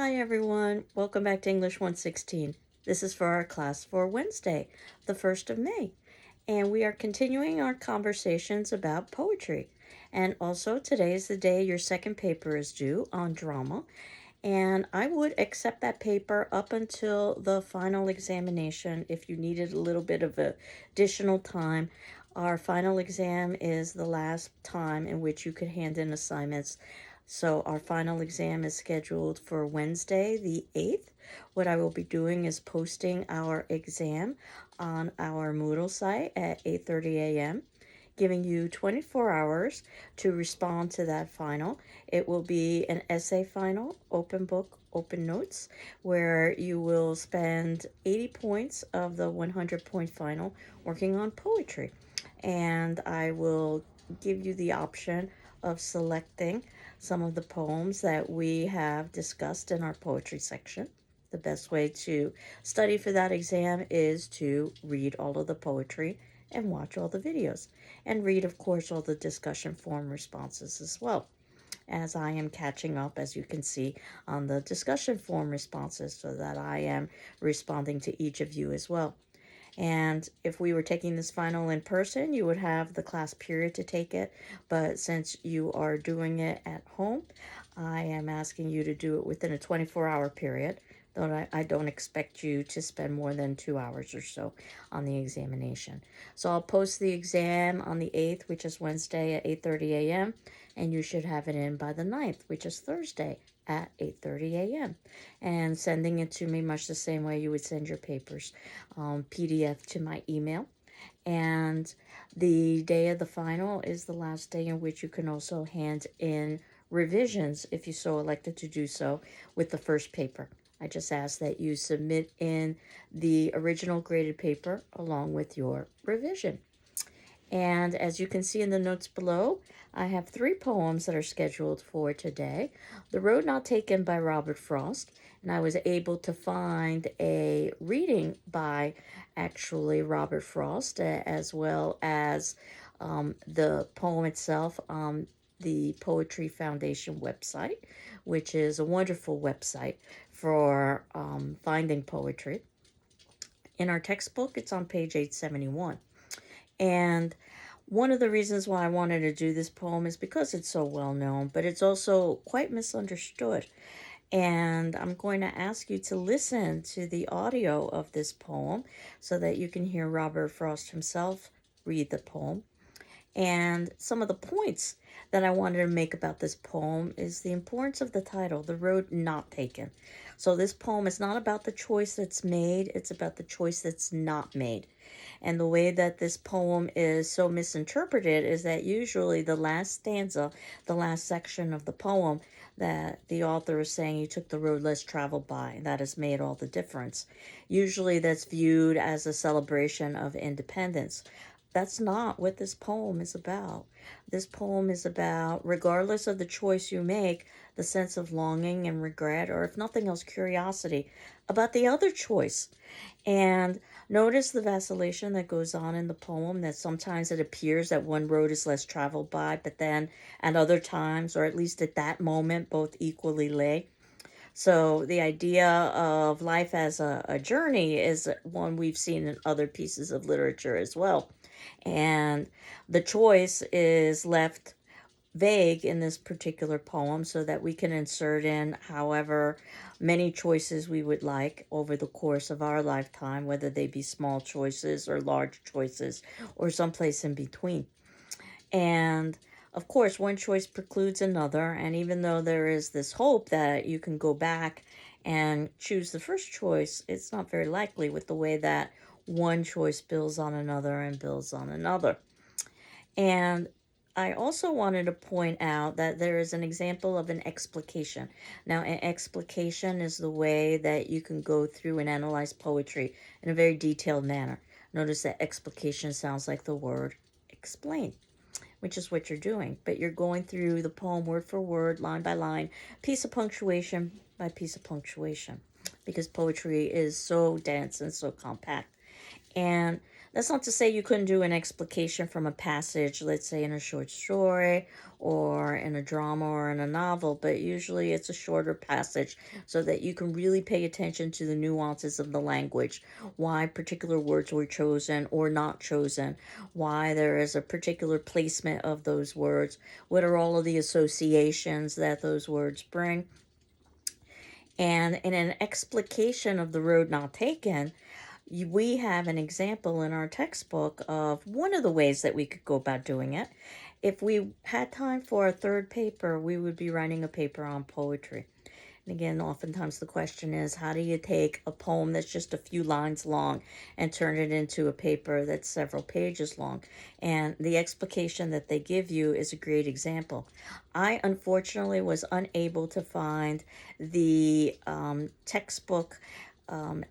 Hi everyone, welcome back to English 116. This is for our class for Wednesday, the 1st of May. And we are continuing our conversations about poetry. And also today is the day your second paper is due on drama. And I would accept that paper up until the final examination if you needed a little bit of additional time. Our final exam is the last time in which you could hand in assignments. So our final exam is scheduled for Wednesday, the 8th. What I will be doing is posting our exam on our Moodle site at 8:30 a.m., giving you 24 hours to respond to that final. It will be an essay final, open book, open notes, where you will spend 80 points of the 100-point final working on poetry. And I will give you the option of selecting some of the poems that we have discussed in our poetry section. The best way to study for that exam is to read all of the poetry and watch all the videos. And read, of course, all the discussion forum responses as well, as I am catching up, as you can see, on the discussion forum responses, so that I am responding to each of you as well. And if we were taking this final in person, you would have the class period to take it. But since you are doing it at home, I am asking you to do it within a 24-hour period. Though I don't expect you to spend more than 2 hours or so on the examination. So I'll post the exam on the 8th, which is Wednesday at 8:30 a.m. And you should have it in by the 9th, which is Thursday at 8:30 a.m. and sending it to me much the same way you would send your papers, PDF to my email. And the day of the final is the last day in which you can also hand in revisions if you so elected to do so with the first paper. I just ask that you submit in the original graded paper along with your revision. And as you can see in the notes below, I have 3 poems that are scheduled for today. The Road Not Taken by Robert Frost, and I was able to find a reading by actually Robert Frost, as well as the poem itself on the Poetry Foundation website, which is a wonderful website for finding poetry. In our textbook, it's on page 871. And one of the reasons why I wanted to do this poem is because it's so well known, but it's also quite misunderstood. And I'm going to ask you to listen to the audio of this poem so that you can hear Robert Frost himself read the poem. And some of the points that I wanted to make about this poem is the importance of the title, The Road Not Taken. So this poem is not about the choice that's made, it's about the choice that's not made. And the way that this poem is so misinterpreted is that usually the last stanza, the last section of the poem, that the author is saying you took the road less traveled by, that has made all the difference. Usually that's viewed as a celebration of independence. That's not what this poem is about. This poem is about, regardless of the choice you make, the sense of longing and regret, or if nothing else, curiosity about the other choice. And notice the vacillation that goes on in the poem, that sometimes it appears that one road is less traveled by, but then at other times, or at least at that moment, both equally lay. So the idea of life as a journey is one we've seen in other pieces of literature as well. And the choice is left vague in this particular poem so that we can insert in however many choices we would like over the course of our lifetime, whether they be small choices or large choices or someplace in between. And of course, one choice precludes another. And even though there is this hope that you can go back and choose the first choice, it's not very likely with the way that one choice builds on another and builds on another. And I also wanted to point out that there is an example of an explication. Now, an explication is the way that you can go through and analyze poetry in a very detailed manner. Notice that explication sounds like the word explain, which is what you're doing. But you're going through the poem word for word, line by line, piece of punctuation by piece of punctuation, because poetry is so dense and so compact. And That's not to say you couldn't do an explication from a passage, let's say in a short story or in a drama or in a novel, but usually it's a shorter passage so that you can really pay attention to the nuances of the language, why particular words were chosen or not chosen, why there is a particular placement of those words, what are all of the associations that those words bring. And in an explication of the road not taken, we have an example in our textbook of one of the ways that we could go about doing it. If we had time for a third paper, we would be writing a paper on poetry. And again, oftentimes the question is, how do you take a poem that's just a few lines long and turn it into a paper that's several pages long? And the explication that they give you is a great example. I unfortunately was unable to find the textbook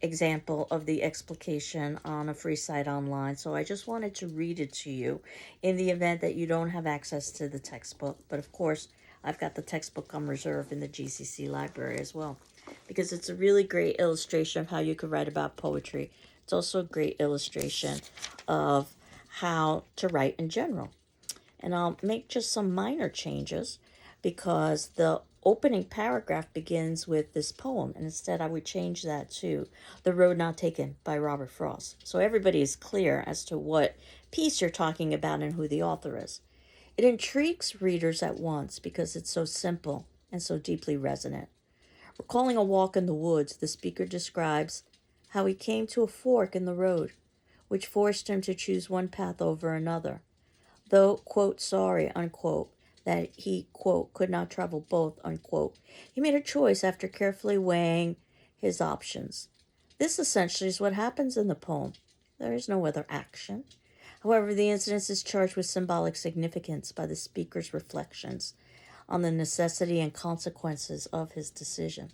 example of the explication on a free site online. So I just wanted to read it to you in the event that you don't have access to the textbook. But of course, I've got the textbook on reserve in the GCC library as well, because it's a really great illustration of how you could write about poetry. It's also a great illustration of how to write in general. And I'll make just some minor changes because the opening paragraph begins with this poem, and instead I would change that to The Road Not Taken by Robert Frost. So everybody is clear as to what piece you're talking about and who the author is. It intrigues readers at once because it's so simple and so deeply resonant. Recalling a walk in the woods, the speaker describes how he came to a fork in the road, which forced him to choose one path over another. Though, quote, sorry, unquote, that he, quote, could not travel both, unquote, he made a choice after carefully weighing his options. This essentially is what happens in the poem. There is no other action. However, the incident is charged with symbolic significance by the speaker's reflections on the necessity and consequences of his decision.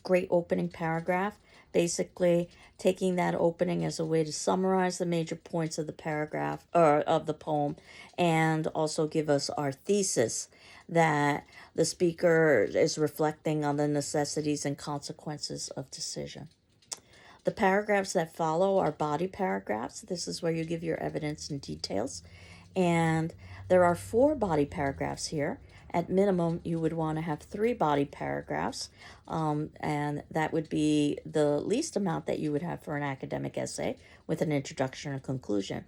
Great opening paragraph, basically taking that opening as a way to summarize the major points of the paragraph or of the poem, and also give us our thesis that the speaker is reflecting on the necessities and consequences of decision. The paragraphs that follow are body paragraphs. This is where you give your evidence and details. And there are 4 body paragraphs here. At minimum, you would want to have 3 body paragraphs, and that would be the least amount that you would have for an academic essay with an introduction and conclusion.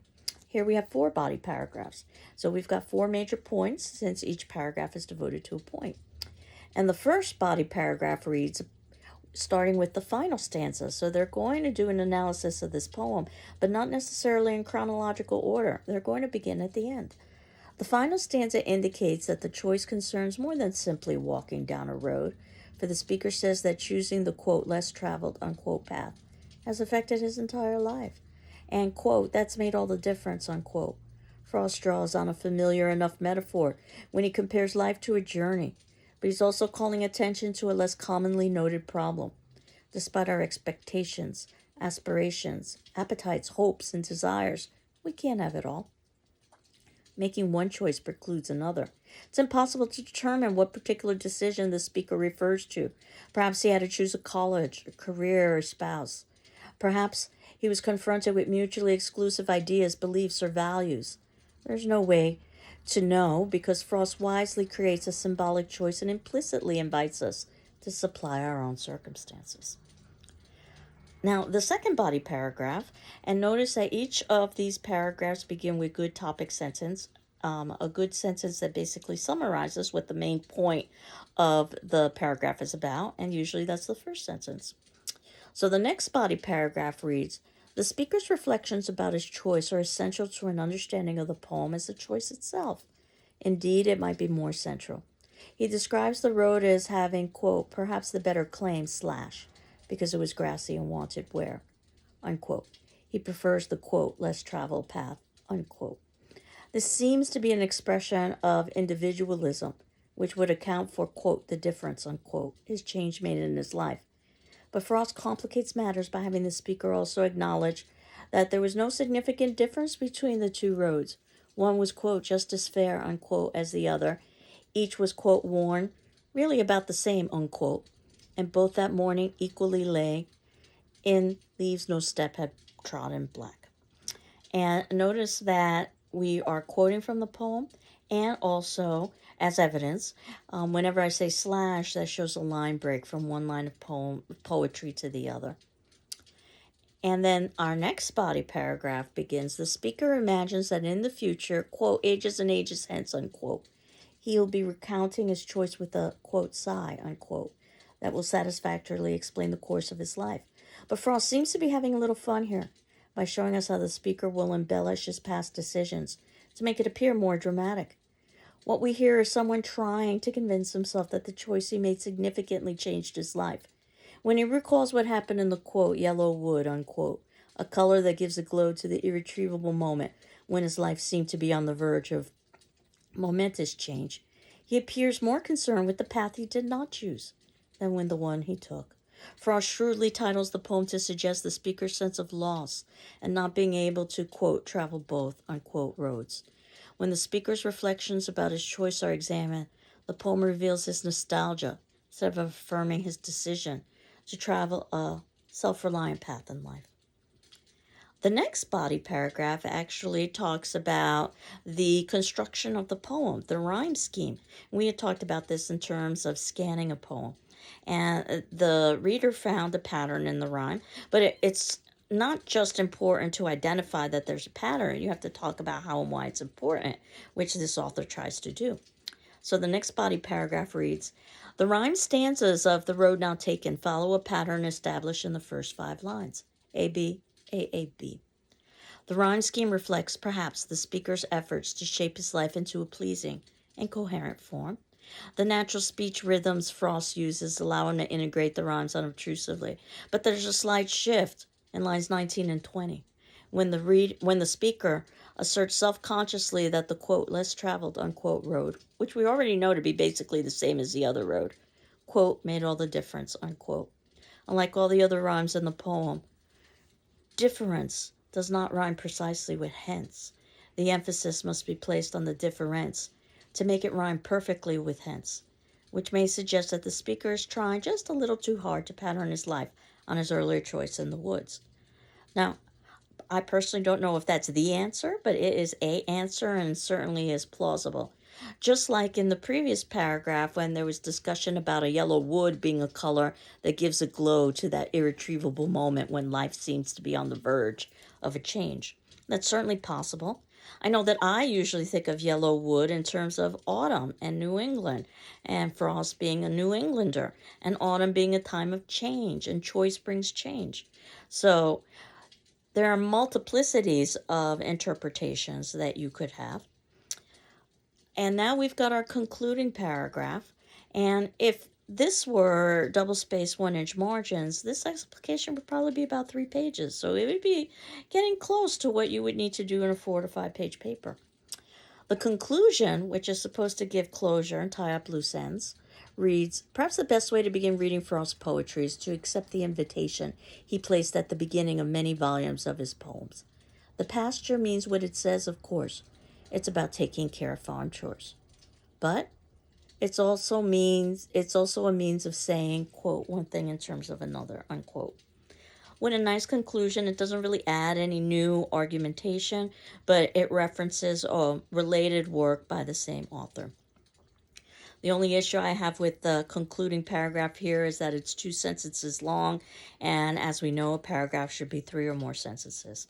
Here we have 4 body paragraphs. So we've got 4 major points since each paragraph is devoted to a point. And the first body paragraph reads, starting with the final stanza. So they're going to do an analysis of this poem, but not necessarily in chronological order. They're going to begin at the end. The final stanza indicates that the choice concerns more than simply walking down a road, for the speaker says that choosing the, quote, less traveled, unquote, path has affected his entire life. And, quote, that's made all the difference, unquote. Frost draws on a familiar enough metaphor when he compares life to a journey, but he's also calling attention to a less commonly noted problem. Despite our expectations, aspirations, appetites, hopes, and desires, we can't have it all. Making one choice precludes another. It's impossible to determine what particular decision the speaker refers to. Perhaps he had to choose a college, a career, or a spouse. Perhaps he was confronted with mutually exclusive ideas, beliefs, or values. There's no way to know because Frost wisely creates a symbolic choice and implicitly invites us to supply our own circumstances. Now, the second body paragraph, and notice that each of these paragraphs begin with good topic sentence, a good sentence that basically summarizes what the main point of the paragraph is about, and usually that's the first sentence. So the next body paragraph reads, the speaker's reflections about his choice are essential to an understanding of the poem as the choice itself. Indeed, it might be more central. He describes the road as having, quote, perhaps the better claim, slash, because it was grassy and wanted wear, unquote. He prefers the, quote, less traveled path, unquote. This seems to be an expression of individualism, which would account for, quote, the difference, unquote, his change made in his life. But Frost complicates matters by having the speaker also acknowledge that there was no significant difference between the 2 roads. One was, quote, just as fair, unquote, as the other. Each was, quote, worn, really about the same, unquote, and both that morning equally lay in leaves no step had trodden black. And notice that we are quoting from the poem, and also as evidence, whenever I say slash, that shows a line break from one line of poetry to the other. And then our next body paragraph begins: the speaker imagines that in the future, quote, ages and ages hence, unquote, he will be recounting his choice with a, quote, sigh, unquote, that will satisfactorily explain the course of his life. But Frost seems to be having a little fun here by showing us how the speaker will embellish his past decisions to make it appear more dramatic. What we hear is someone trying to convince himself that the choice he made significantly changed his life. When he recalls what happened in the, quote, yellow wood, unquote, a color that gives a glow to the irretrievable moment when his life seemed to be on the verge of momentous change, he appears more concerned with the path he did not choose than with the one he took. Frost shrewdly titles the poem to suggest the speaker's sense of loss and not being able to, quote, travel both, unquote, roads. When the speaker's reflections about his choice are examined, the poem reveals his nostalgia instead of affirming his decision to travel a self-reliant path in life. The next body paragraph actually talks about the construction of the poem, the rhyme scheme. We had talked about this in terms of scanning a poem. And the reader found a pattern in the rhyme, but it's not just important to identify that there's a pattern. You have to talk about how and why it's important, which this author tries to do. So the next body paragraph reads: the rhyme stanzas of The Road Now Taken follow a pattern established in the first 5 lines. A, B, A, B. The rhyme scheme reflects, perhaps, the speaker's efforts to shape his life into a pleasing and coherent form. The natural speech rhythms Frost uses allow him to integrate the rhymes unobtrusively, but there's a slight shift in lines 19 and 20 when the speaker asserts self-consciously that the, quote, less traveled, unquote, road, which we already know to be basically the same as the other road, quote, made all the difference, unquote. Unlike all the other rhymes in the poem, difference does not rhyme precisely with hence. The emphasis must be placed on the difference to make it rhyme perfectly with hence, which may suggest that the speaker is trying just a little too hard to pattern his life on his earlier choice in the woods. Now, I personally don't know if that's the answer, but it is a answer and certainly is plausible. Just like in the previous paragraph when there was discussion about a yellow wood being a color that gives a glow to that irretrievable moment when life seems to be on the verge of a change. That's certainly possible. I know that I usually think of yellow wood in terms of autumn and New England, and Frost being a New Englander, and autumn being a time of change, and choice brings change. So there are multiplicities of interpretations that you could have. And now we've got our concluding paragraph. And if this were double space 1-inch margins, this explication would probably be about 3 pages. So it would be getting close to what you would need to do in a 4 to 5 page paper. The conclusion, which is supposed to give closure and tie up loose ends, reads: perhaps the best way to begin reading Frost's poetry is to accept the invitation he placed at the beginning of many volumes of his poems. The pasture means what it says, of course. It's about taking care of farm chores. But it's also a means of saying, quote, one thing in terms of another, unquote. With a nice conclusion, it doesn't really add any new argumentation, but it references a related work by the same author. The only issue I have with the concluding paragraph here is that it's 2 sentences long, and as we know, a paragraph should be 3 or more sentences.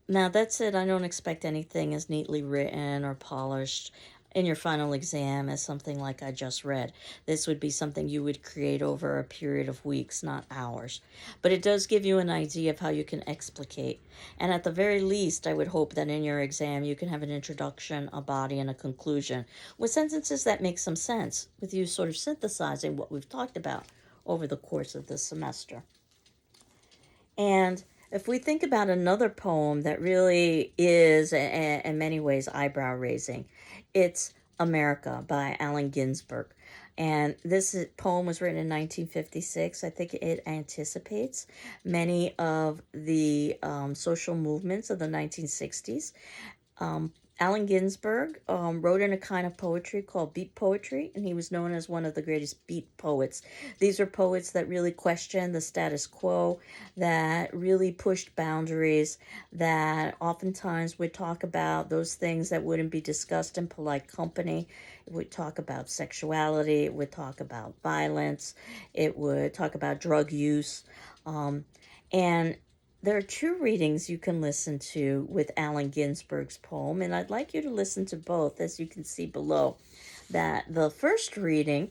Now, that said, I don't expect anything as neatly written or polished in your final exam as something like I just read. This would be something you would create over a period of weeks, not hours. But it does give you an idea of how you can explicate. And at the very least, I would hope that in your exam you can have an introduction, a body, and a conclusion with sentences that make some sense, with you sort of synthesizing what we've talked about over the course of the semester. And if we think about another poem that really is, in many ways, eyebrow raising, it's America by Allen Ginsberg. And this poem was written in 1956. I think it anticipates many of the social movements of the 1960s. Allen Ginsberg wrote in a kind of poetry called beat poetry, and he was known as one of the greatest beat poets. These are poets that really questioned the status quo, that really pushed boundaries, that oftentimes would talk about those things that wouldn't be discussed in polite company. It would talk about sexuality, it would talk about violence, it would talk about drug use. And there are two readings you can listen to with Allen Ginsberg's poem, and I'd like you to listen to both, as you can see below. That the first reading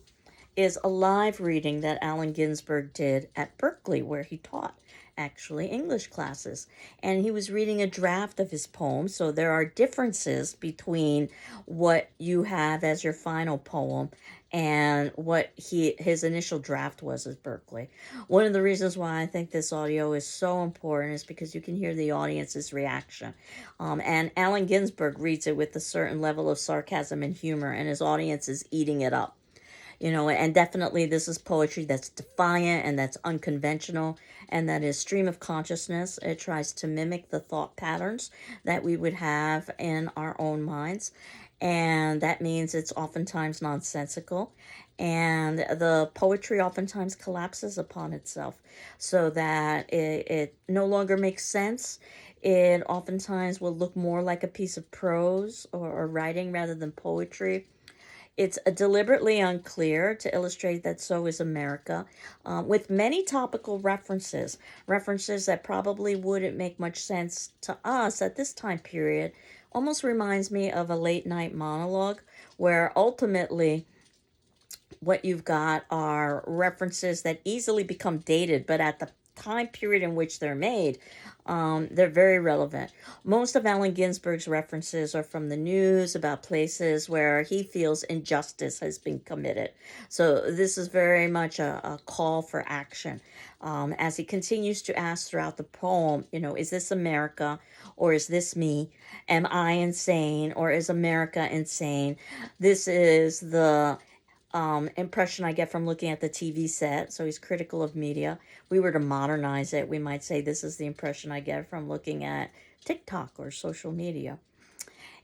is a live reading that Allen Ginsberg did at Berkeley, where he taught actually English classes. And he was reading a draft of his poem, so there are differences between what you have as your final poem and what his initial draft was at Berkeley. One of the reasons why I think this audio is so important is because you can hear the audience's reaction. And Allen Ginsberg reads it with a certain level of sarcasm and humor, and his audience is eating it up. And definitely this is poetry that's defiant and that's unconventional and that is stream of consciousness. It tries to mimic the thought patterns that we would have in our own minds. And that means it's oftentimes nonsensical. And the poetry oftentimes collapses upon itself so that it no longer makes sense. It oftentimes will look more like a piece of prose or writing rather than poetry. It's deliberately unclear to illustrate that so is America, with many topical references that probably wouldn't make much sense to us at this time period. Almost reminds me of a late night monologue where ultimately what you've got are references that easily become dated, but at the time period in which they're made, they're very relevant. Most of Allen Ginsberg's references are from the news about places where he feels injustice has been committed. So this is very much a call for action. As he continues to ask throughout the poem, is this America or is this me? Am I insane or is America insane? This is the impression I get from looking at the TV set. So he's critical of media. If we were to modernize it, we might say this is the impression I get from looking at TikTok or social media.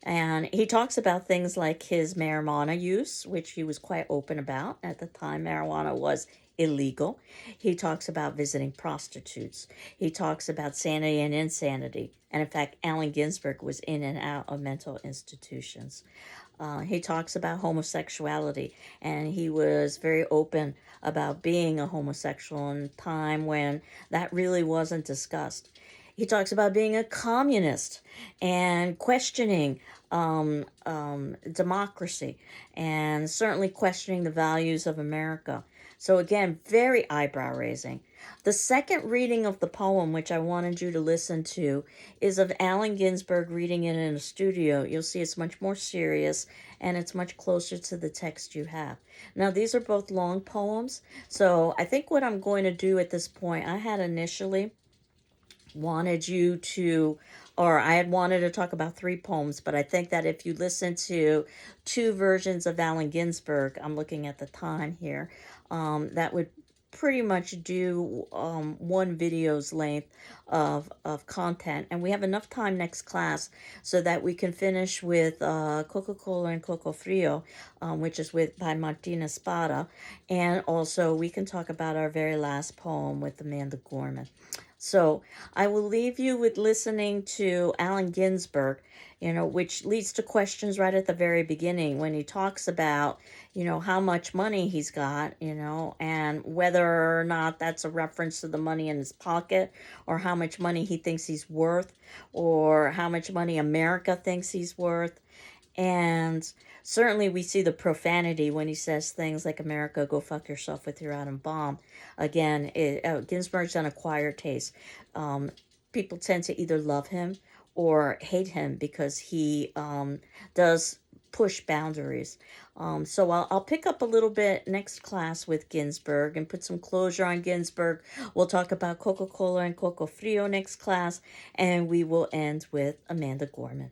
And he talks about things like his marijuana use, which he was quite open about. At the time, marijuana was illegal. He talks about visiting prostitutes. He talks about sanity and insanity. And in fact, Allen Ginsberg was in and out of mental institutions. He talks about homosexuality, and he was very open about being a homosexual in a time when that really wasn't discussed. He talks about being a communist and questioning democracy and certainly questioning the values of America. So again, very eyebrow raising. The second reading of the poem, which I wanted you to listen to, is of Allen Ginsberg reading it in a studio. You'll see it's much more serious and it's much closer to the text you have. Now, these are both long poems, so I think what I'm going to do at this point, I had initially wanted you to, or I had wanted to talk about 3 poems, but I think that if you listen to 2 versions of Allen Ginsberg, I'm looking at the time here, that would pretty much do 1 video's length of content. And we have enough time next class so that we can finish with Coca-Cola and Coco Frio, which is by Martina Spada. And also we can talk about our very last poem with Amanda Gorman. So I will leave you with listening to Allen Ginsberg, which leads to questions right at the very beginning when he talks about, how much money he's got, and whether or not that's a reference to the money in his pocket or how much money he thinks he's worth or how much money America thinks he's worth. And certainly we see the profanity when he says things like, America, go fuck yourself with your atom bomb. Again, Ginsberg's an acquired taste. People tend to either love him or hate him because he does push boundaries. So I'll pick up a little bit next class with Ginsberg and put some closure on Ginsberg. We'll talk about Coca-Cola and Coco Frio next class, and we will end with Amanda Gorman.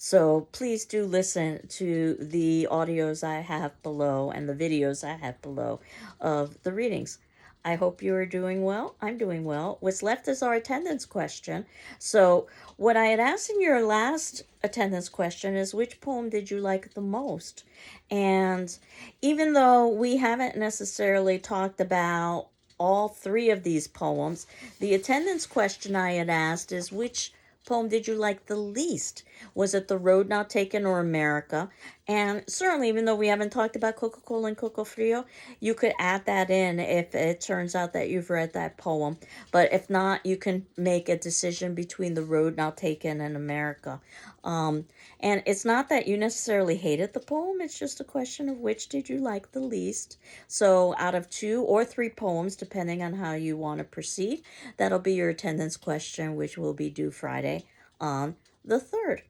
So please do listen to the audios I have below and the videos I have below of the readings. I hope you are doing well. I'm doing well. What's left is our attendance question. So, what I had asked in your last attendance question is which poem did you like the most? And even though we haven't necessarily talked about all three of these poems, the attendance question I had asked is which poem did you like the least? Was it The Road Not Taken or America? And certainly, even though we haven't talked about Coca-Cola and Coco Frio, you could add that in if it turns out that you've read that poem. But if not, you can make a decision between The Road Not Taken and America. Um, and it's not that you necessarily hated the poem, it's just a question of which did you like the least. So, out of 2 or 3 poems, depending on how you want to proceed, that'll be your attendance question, which will be due Friday on the 3rd.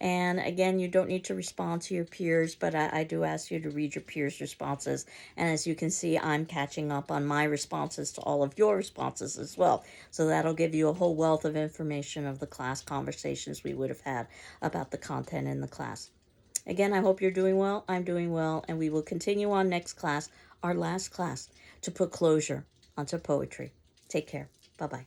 And again, you don't need to respond to your peers, but I do ask you to read your peers' responses. And as you can see, I'm catching up on my responses to all of your responses as well. So that'll give you a whole wealth of information of the class conversations we would have had about the content in the class. Again, I hope you're doing well. I'm doing well. And we will continue on next class, our last class, to put closure onto poetry. Take care. Bye-bye.